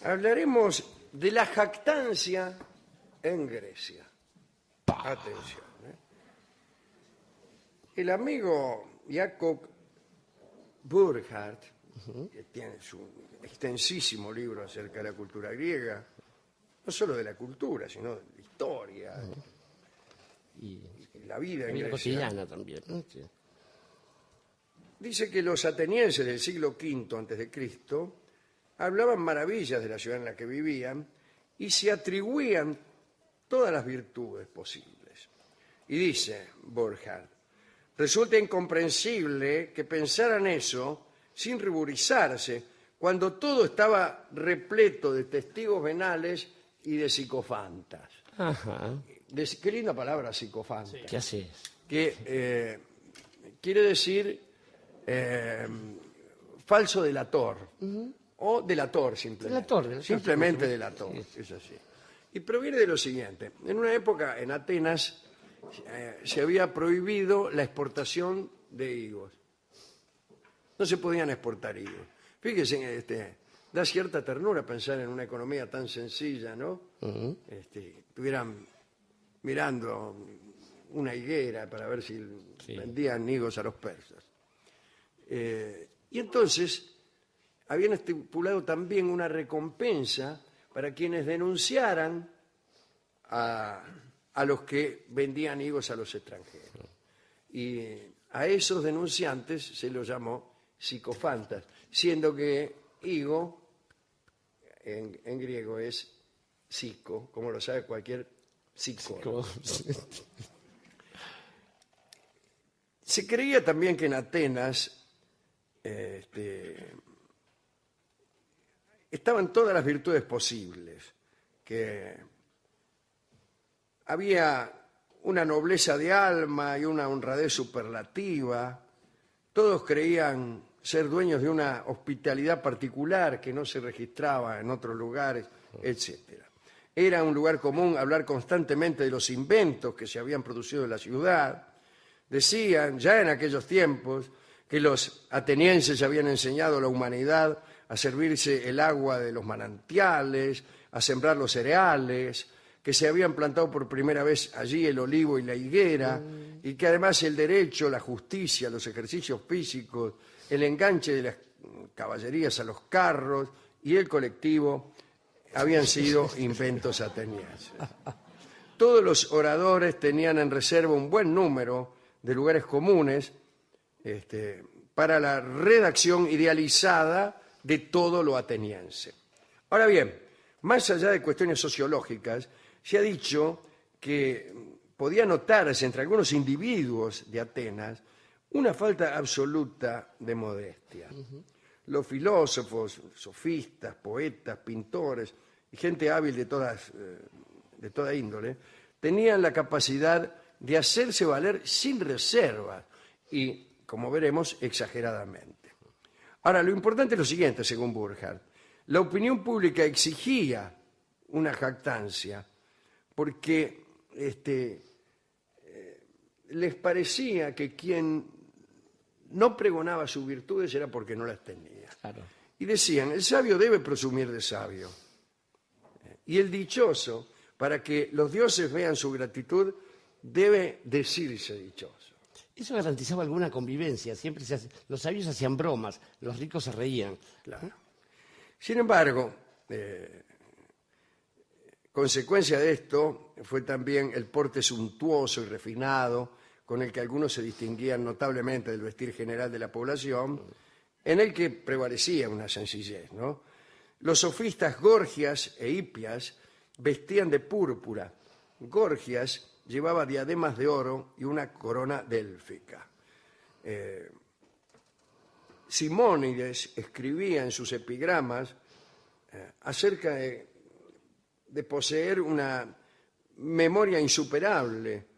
Hablaremos de la jactancia en Grecia. Atención. El amigo Jakob Burckhardt, que tiene su extensísimo libro acerca de la cultura griega, no solo de la cultura, sino de la historia y la vida en Grecia, cotidiana también, ¿no? Sí. Dice que los atenienses del siglo V a.C. hablaban maravillas de la ciudad en la que vivían y se atribuían todas las virtudes posibles. Y dice Burckhardt, resulta incomprensible que pensaran eso sin ruborizarse cuando todo estaba repleto de testigos venales y de psicofantas. Ajá. Qué linda palabra, psicofanta. Sí. ¿Qué haces? Que quiere decir falso delator. O delator, simplemente. Simplemente delator, sí. Es así. Y proviene de lo siguiente. En una época, en Atenas, se había prohibido la exportación de higos. No se podían exportar higos. Fíjese, da cierta ternura pensar en una economía tan sencilla, ¿no? Estuvieran mirando una higuera para ver si vendían higos a los persas. Y entonces habían estipulado también una recompensa para quienes denunciaran a los que vendían higos a los extranjeros. Y a esos denunciantes se los llamó psicofantas, siendo que higo en griego es psico, como lo sabe cualquier psicólogo. Se creía también que en Atenas estaban todas las virtudes posibles, que había una nobleza de alma y una honradez superlativa. Todos creían ser dueños de una hospitalidad particular que no se registraba en otros lugares, etc. Era un lugar común hablar constantemente de los inventos que se habían producido en la ciudad. Decían, ya en aquellos tiempos, que los atenienses habían enseñado a la humanidad a servirse el agua de los manantiales, a sembrar los cereales, que se habían plantado por primera vez allí el olivo y la higuera, y que además el derecho, la justicia, los ejercicios físicos, el enganche de las caballerías a los carros y el colectivo habían sido inventos atenienses. Todos los oradores tenían en reserva un buen número de lugares comunes para la redacción idealizada de todo lo ateniense. Ahora bien, más allá de cuestiones sociológicas, se ha dicho que podía notarse entre algunos individuos de Atenas una falta absoluta de modestia. Los filósofos, sofistas, poetas, pintores y gente hábil de toda índole tenían la capacidad de hacerse valer sin reserva y, como veremos, exageradamente. Ahora, lo importante es lo siguiente, según Burckhardt. La opinión pública exigía una jactancia porque les parecía que quien no pregonaba sus virtudes era porque no las tenía. Claro. Y decían, el sabio debe presumir de sabio. Y el dichoso, para que los dioses vean su gratitud, debe decirse dichoso. Eso garantizaba alguna convivencia. Siempre los sabios hacían bromas, los ricos se reían. Claro. Sin embargo, consecuencia de esto fue también el porte suntuoso y refinado con el que algunos se distinguían notablemente del vestir general de la población, en el que prevalecía una sencillez, ¿no? Los sofistas Gorgias e Hipias vestían de púrpura. Gorgias llevaba diademas de oro y una corona délfica. Simónides escribía en sus epigramas acerca de poseer una memoria insuperable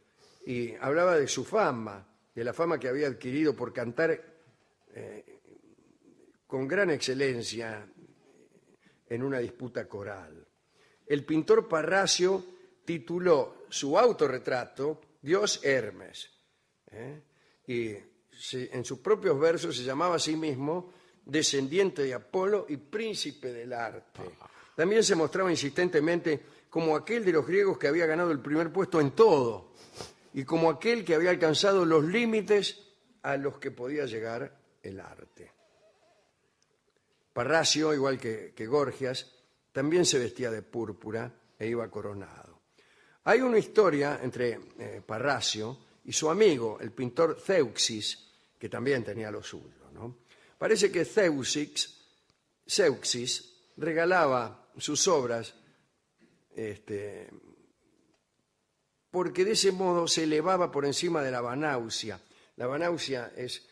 y hablaba de su fama, de la fama que había adquirido por cantar con gran excelencia en una disputa coral. El pintor Parrasio tituló su autorretrato Dios Hermes, y en sus propios versos se llamaba a sí mismo descendiente de Apolo y príncipe del arte. También se mostraba insistentemente como aquel de los griegos que había ganado el primer puesto en todo y como aquel que había alcanzado los límites a los que podía llegar el arte. Parrasio, igual que Gorgias, también se vestía de púrpura e iba coronado. Hay una historia entre Parrasio y su amigo, el pintor Zeuxis, que también tenía lo suyo, ¿no? Parece que Zeuxis regalaba sus obras porque de ese modo se elevaba por encima de la vanausia. La vanausia es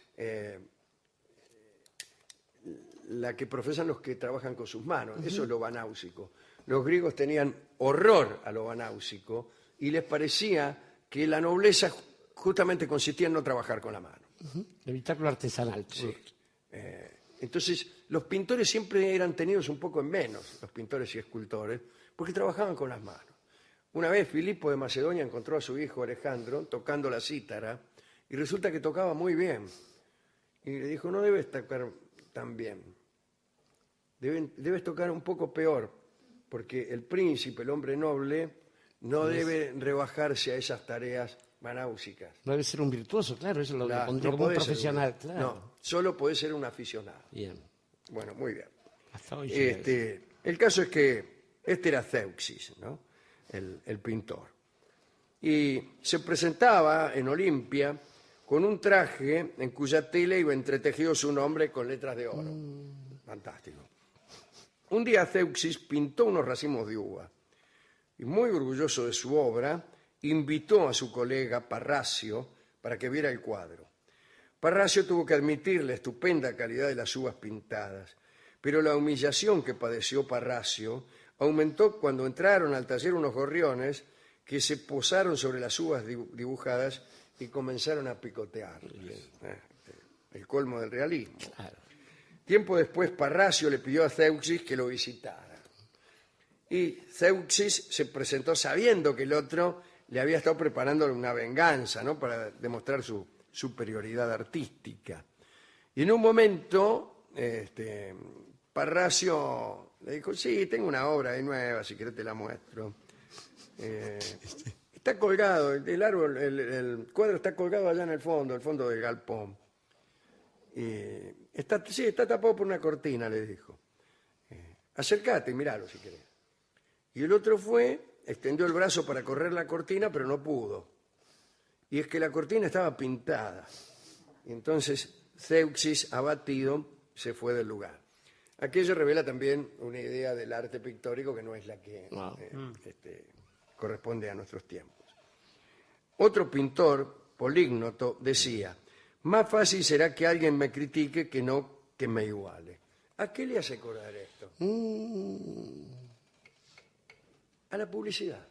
la que profesan los que trabajan con sus manos. Eso es lo vanáusico. Los griegos tenían horror a lo vanáusico y les parecía que la nobleza justamente consistía en no trabajar con la mano. Evitar lo artesanal. Sí. Entonces, los pintores siempre eran tenidos un poco en menos, los pintores y escultores, porque trabajaban con las manos. Una vez Filipo de Macedonia encontró a su hijo Alejandro tocando la cítara y resulta que tocaba muy bien. Y le dijo, no debes tocar tan bien, debes tocar un poco peor, porque el príncipe, el hombre noble, no debe rebajarse a esas tareas vanáusicas. No debe ser un virtuoso, claro, eso lo pondría como un podés profesional, ser claro. No, solo podés ser un aficionado. Bien. Bueno, muy bien. Hasta hoy llega eso. El caso es que este era Zeuxis, ¿no? El pintor. Y se presentaba en Olimpia con un traje en cuya tela iba entretejido su nombre con letras de oro. Fantástico. Un día Zeuxis pintó unos racimos de uva y, muy orgulloso de su obra, invitó a su colega Parrasio para que viera el cuadro. Parrasio tuvo que admitir la estupenda calidad de las uvas pintadas, pero la humillación que padeció Parrasio aumentó cuando entraron al taller unos gorriones que se posaron sobre las uvas dibujadas y comenzaron a picotearlas. El colmo del realismo. Claro. Tiempo después, Parrasio le pidió a Zeuxis que lo visitara. Y Zeuxis se presentó sabiendo que el otro le había estado preparando una venganza, ¿no?, para demostrar su superioridad artística. Y en un momento, Parrasio le dijo, sí, tengo una obra ahí nueva, si querés te la muestro. Está colgado, el cuadro está colgado allá en el fondo del galpón. Está tapado por una cortina, le dijo. Acércate y míralo si querés. Y el otro extendió el brazo para correr la cortina, pero no pudo. Y es que la cortina estaba pintada. Y entonces Zeuxis, abatido, se fue del lugar. Aquello revela también una idea del arte pictórico que no es la que corresponde a nuestros tiempos. Otro pintor, Polígnoto, decía, más fácil será que alguien me critique que no que me iguale. ¿A qué le hace acordar esto? A la publicidad.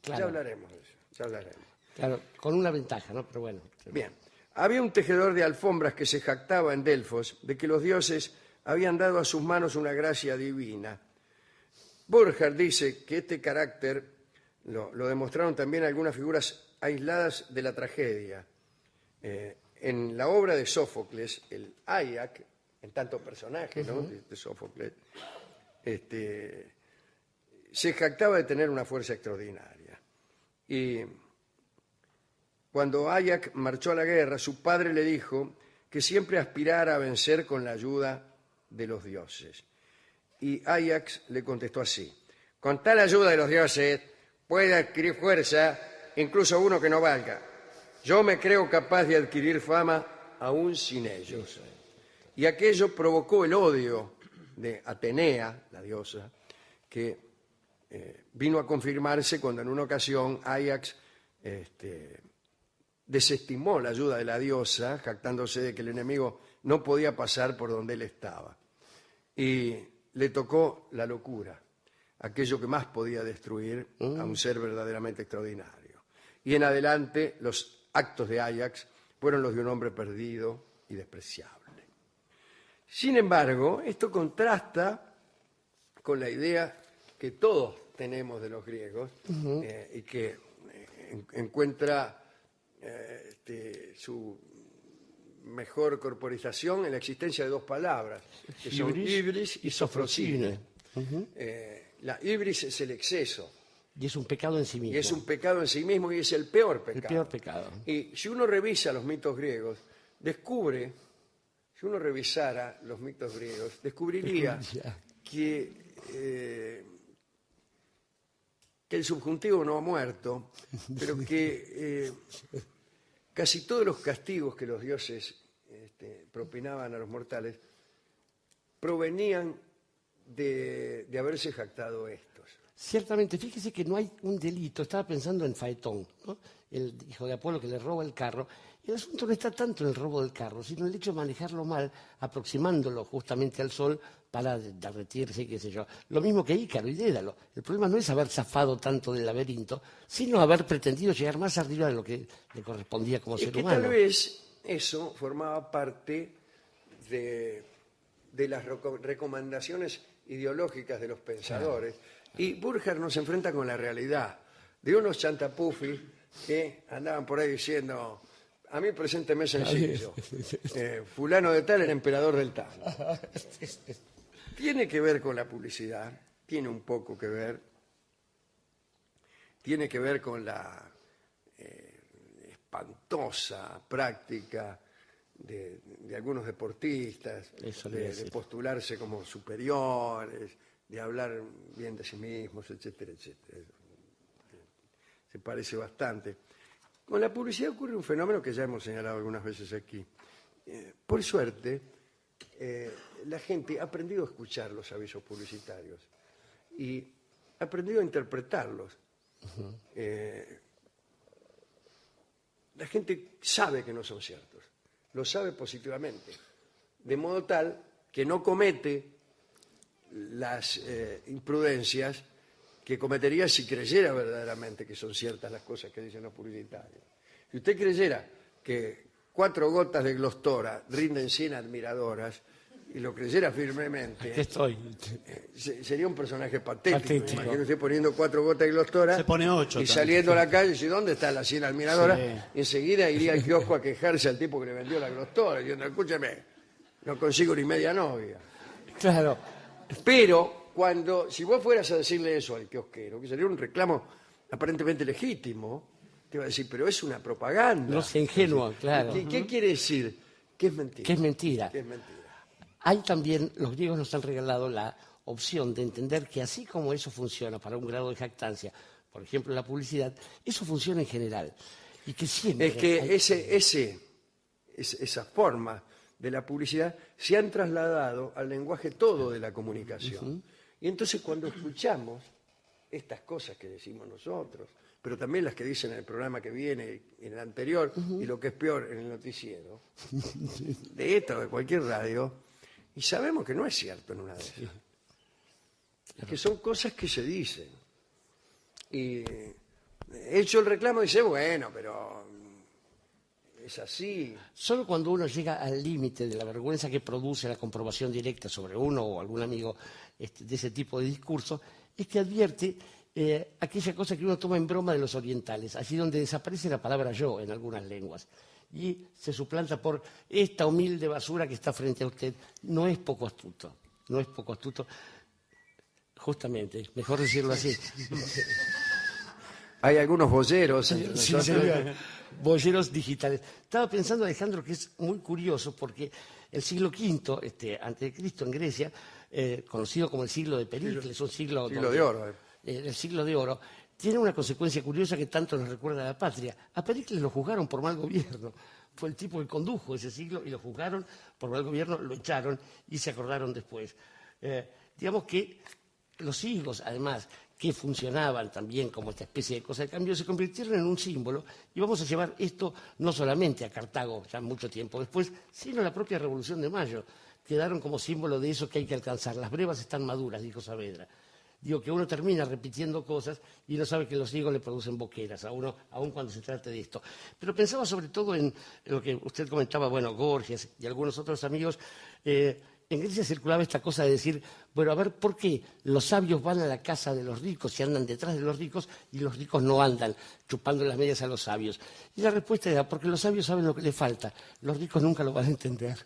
Claro. Ya hablaremos de eso, ya hablaremos. Claro, con una ventaja, ¿no? Pero bueno. Bien. Había un tejedor de alfombras que se jactaba en Delfos de que los dioses habían dado a sus manos una gracia divina. Burckhardt dice que este carácter lo demostraron también algunas figuras aisladas de la tragedia. En la obra de Sófocles, el Áyax, en tanto personaje, ¿no?, de Sófocles, se jactaba de tener una fuerza extraordinaria. Y cuando Áyax marchó a la guerra, su padre le dijo que siempre aspirara a vencer con la ayuda de los dioses. Y Áyax le contestó así, con tal ayuda de los dioses puede adquirir fuerza incluso uno que no valga. Yo me creo capaz de adquirir fama aún sin ellos. Y aquello provocó el odio de Atenea, la diosa, que vino a confirmarse cuando en una ocasión Áyax desestimó la ayuda de la diosa, jactándose de que el enemigo no podía pasar por donde él estaba. Y le tocó la locura, aquello que más podía destruir a un ser verdaderamente extraordinario. Y en adelante los actos de Áyax fueron los de un hombre perdido y despreciable. Sin embargo, esto contrasta con la idea que todos tenemos de los griegos y que encuentra su mejor corporización en la existencia de dos palabras, que son ibris y sofrosine. La ibris es el exceso. Y es un pecado en sí mismo. Y es un pecado en sí mismo y es el peor pecado. El peor pecado. Y si uno revisa los mitos griegos, si uno revisara los mitos griegos, descubriría que el subjuntivo no ha muerto, pero que casi todos los castigos que los dioses propinaban a los mortales provenían de haberse jactado estos. Ciertamente, fíjese que no hay un delito. Estaba pensando en Faetón, ¿no? El hijo de Apolo que le roba el carro. El asunto no está tanto en el robo del carro, sino en el hecho de manejarlo mal, aproximándolo justamente al sol para derretirse, qué sé yo. Lo mismo que Ícaro y Dédalo. El problema no es haber zafado tanto del laberinto, sino haber pretendido llegar más arriba de lo que le correspondía como ser humano. Tal vez eso formaba parte de las recomendaciones ideológicas de los pensadores. Y Burger nos enfrenta con la realidad de unos chantapufis que andaban por ahí diciendo: a mí presénteme sencillo, fulano de tal era emperador del tal. Tiene que ver con la publicidad, tiene un poco que ver, tiene que ver con la espantosa práctica de algunos deportistas, de postularse como superiores, de hablar bien de sí mismos, etcétera, etcétera. Se parece bastante. Con la publicidad ocurre un fenómeno que ya hemos señalado algunas veces aquí. Por suerte, la gente ha aprendido a escuchar los avisos publicitarios y ha aprendido a interpretarlos. La gente sabe que no son ciertos, lo sabe positivamente, de modo tal que no comete las imprudencias que cometería si creyera verdaderamente que son ciertas las cosas que dicen los publicitarios. Si usted creyera que 4 gotas de Glostora rinden 100 admiradoras, y lo creyera firmemente, Aquí estoy. Sería un personaje patético. Imagínese usted poniendo 4 gotas de Glostora, se pone 8 y saliendo a la calle y dice: ¿dónde están las 100 admiradoras? Sí. Y enseguida iría al kiosco a quejarse al tipo que le vendió la Glostora, diciendo: escúcheme, no consigo ni media novia. Claro. Pero si vos fueras a decirle eso al kiosquero, que sería un reclamo aparentemente legítimo, te va a decir: pero es una propaganda. No es ingenuo, claro. ¿Qué quiere decir? Que es mentira. Que es mentira. Que es mentira. Hay también, los griegos nos han regalado la opción de entender que así como eso funciona para un grado de jactancia, por ejemplo la publicidad, eso funciona en general. Y que siempre... Es que esa forma de la publicidad se han trasladado al lenguaje todo de la comunicación. Y entonces cuando escuchamos estas cosas que decimos nosotros, pero también las que dicen en el programa que viene, en el anterior, y lo que es peor, en el noticiero, de esto, de cualquier radio, y sabemos que no es cierto en una de esas. Que son cosas que se dicen. Y hecho el reclamo dice: bueno, pero es así. Solo cuando uno llega al límite de la vergüenza que produce la comprobación directa sobre uno o algún amigo de ese tipo de discurso, es que advierte aquella cosa que uno toma en broma de los orientales, allí donde desaparece la palabra yo en algunas lenguas y se suplanta por esta humilde basura que está frente a usted. No es poco astuto, no es poco astuto, justamente, mejor decirlo así. Hay algunos boyeros entre nosotros. Boyeros digitales. Estaba pensando, Alejandro, que es muy curioso porque el siglo V antes de Cristo en Grecia, conocido como el siglo de Pericles, un siglo de oro. El siglo de oro, tiene una consecuencia curiosa que tanto nos recuerda a la patria. A Pericles lo juzgaron por mal gobierno. Fue el tipo que condujo ese siglo y lo juzgaron por mal gobierno, lo echaron y se acordaron después. Digamos que los siglos, además, que funcionaban también como esta especie de cosa de cambio, se convirtieron en un símbolo, y vamos a llevar esto no solamente a Cartago, ya mucho tiempo después, sino a la propia Revolución de Mayo. Quedaron como símbolo de eso que hay que alcanzar. Las brevas están maduras, dijo Saavedra. Digo que uno termina repitiendo cosas y no sabe que los higos le producen boqueras a uno, aun cuando se trate de esto. Pero pensaba sobre todo en lo que usted comentaba, bueno, Gorgias y algunos otros amigos, en Grecia circulaba esta cosa de decir, bueno, a ver, ¿por qué los sabios van a la casa de los ricos y andan detrás de los ricos y los ricos no andan chupando las medias a los sabios? Y la respuesta era, porque los sabios saben lo que les falta, los ricos nunca lo van a entender.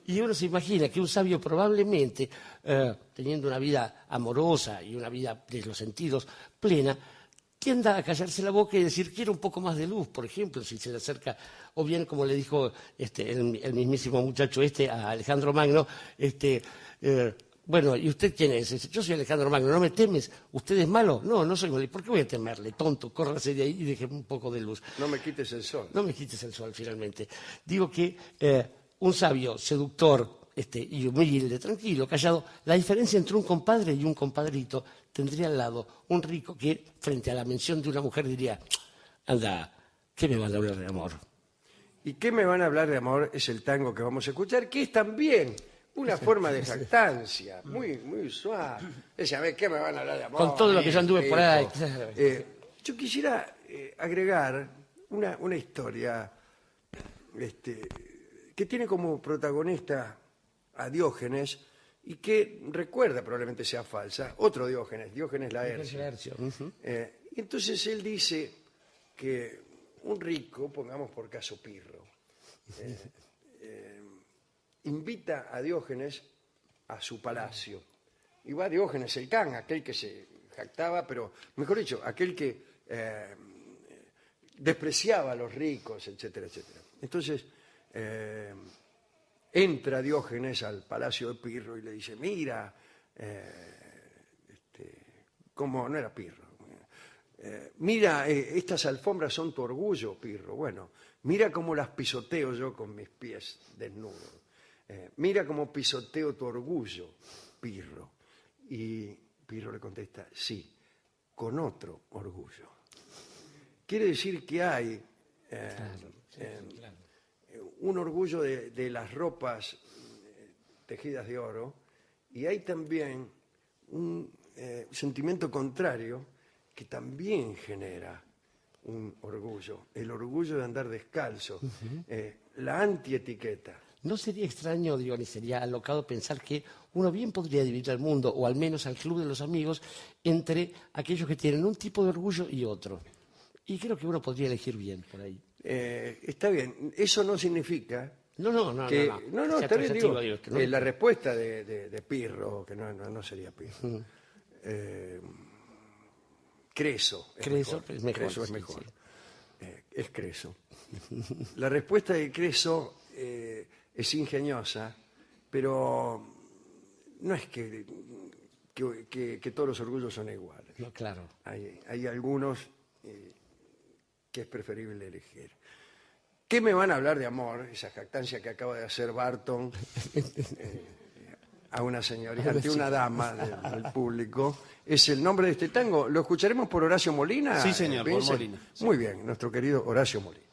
Y uno se imagina que un sabio probablemente, teniendo una vida amorosa y una vida de los sentidos plena, tienda a callarse la boca y decir, quiero un poco más de luz, por ejemplo, si se le acerca, o bien como le dijo el mismísimo muchacho a Alejandro Magno, bueno, ¿y usted quién es? Dice, yo soy Alejandro Magno, ¿no me temes? ¿Usted es malo? No, no soy malo. ¿Y por qué voy a temerle? Tonto, córrase de ahí y deje un poco de luz. No me quites el sol. No me quites el sol, finalmente. Digo que un sabio, seductor, y humilde, tranquilo, callado, la diferencia entre un compadre y un compadrito tendría al lado un rico que, frente a la mención de una mujer, diría, anda, ¿qué me van a hablar de amor? ¿Y qué me van a hablar de amor? Es el tango que vamos a escuchar, que es también una forma de jactancia, muy, muy suave. Decía, a ver, ¿qué me van a hablar de amor? Con todo lo que yo anduve por ahí. Yo quisiera agregar una historia que tiene como protagonista a Diógenes y que recuerda, probablemente sea falsa, otro Diógenes, Diógenes Laercio. Y entonces él dice que un rico, pongamos por caso Pirro, invita a Diógenes a su palacio. Y va Diógenes el can, aquel que se jactaba, pero mejor dicho, aquel que despreciaba a los ricos, etcétera, etcétera. Entonces, entra Diógenes al palacio de Pirro y le dice, mira, como no era Pirro, mira, estas alfombras son tu orgullo, Pirro. Bueno, mira cómo las pisoteo yo con mis pies desnudos. Mira cómo pisoteo tu orgullo, Pirro. Y Pirro le contesta, sí, con otro orgullo. Quiere decir que hay un orgullo de las ropas tejidas de oro y hay también un sentimiento contrario que también genera un orgullo, el orgullo de andar descalzo, la antietiqueta. ¿No sería extraño, digo, ni sería alocado pensar que uno bien podría dividir al mundo, o al menos al club de los amigos, entre aquellos que tienen un tipo de orgullo y otro? Y creo que uno podría elegir bien por ahí. Está bien, eso no significa No, que... No, está bien, digo, que no. la respuesta de Pirro, que no sería Pirro. Creso es Creso mejor. es mejor. Creso es Sí, mejor. sí. Es Creso. La respuesta de Creso es ingeniosa, pero no es que todos los orgullos son iguales. No, claro. Hay algunos que es preferible elegir. ¿Qué me van a hablar de amor? Esa jactancia que acaba de hacer Barton a una señorita, ante una dama del público. Es el nombre de este tango. ¿Lo escucharemos por Horacio Molina? Sí, señor, por Molina. Muy bien, nuestro querido Horacio Molina.